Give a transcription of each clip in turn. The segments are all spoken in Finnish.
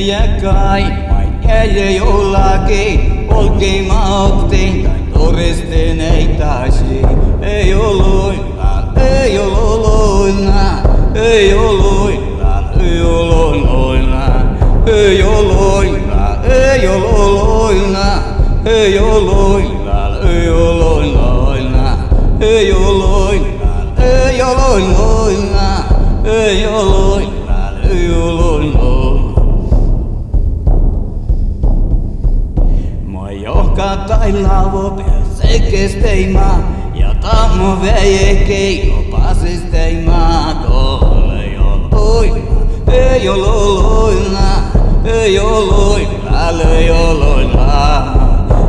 meia kai, mai jäljä jollakin, olkiin mauttiin tai toristen ei taisi. Ei oloilla, ei oloilla, ei oloilla, ei oloilla, ei oloilla, ei oloilla, ei oloilla, ei oloilla, ei oloilla, ei oloilla, ei oloilla, ei oloilla. Moi johka tai lavo se kesteimaa ja tammo veje keino pasisteimaa tolle joloilla, ei oloilla, ei oloilla, ei oloilla,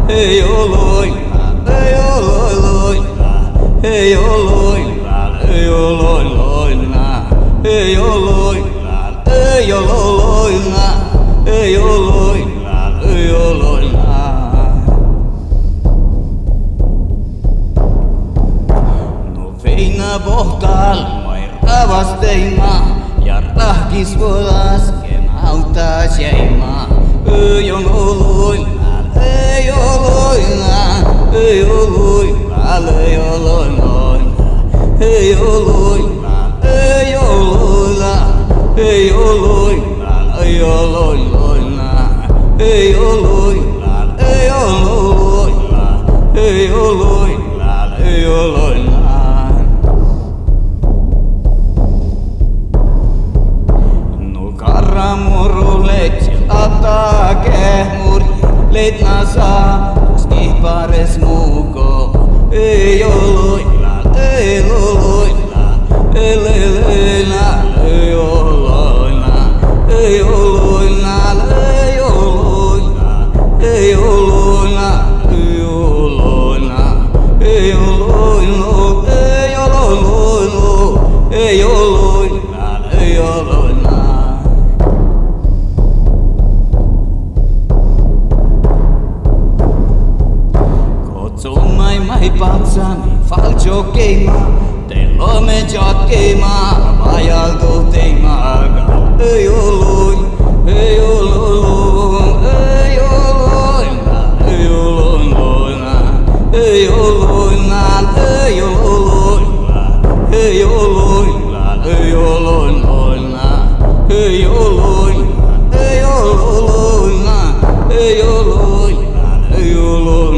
ei oloilla, ei oloilla, ei oloilla, ei oloilla, ei oloilla, ei oloilla, ei oloilla, ei oloilla. Veina pohtal, mai ravasteima ja rahkis volasken autas jäima. Ei oloilla, ei oloilla, ei oloilla, ei oloilla, ei oloilla, ei oloilla, ei oloilla, ei oloilla, ei oloilla, ei oloilla, ei oloilla, ei oloilla. Morolet atake mur letna sa skipares muko ei oloilla ei oloilla ei oloilla ei oloilla ei oloilla ei oloilla ei oloilla ei oloilla ei oloilla ei oloilla ei oloilla. Mai pansami falcio queima, te lo me già queima, vai al do te maga. Ei oloi, ei oloi, ei oloi, ei oloi, ei oloi, ei oloi, ei oloi, ei oloi, ei oloi, ei oloi, ei oloi, ei oloi.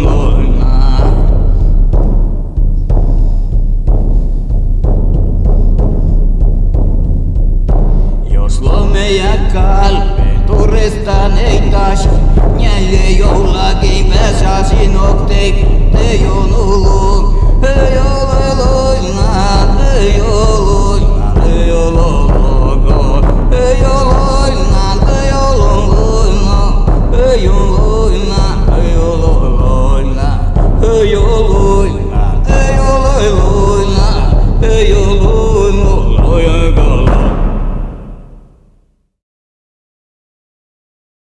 Meidän kalpeen turestaan ei taas jäljä jollakin pääsä sinokteik. Ei ole ollut, ei ole loina, ei ole.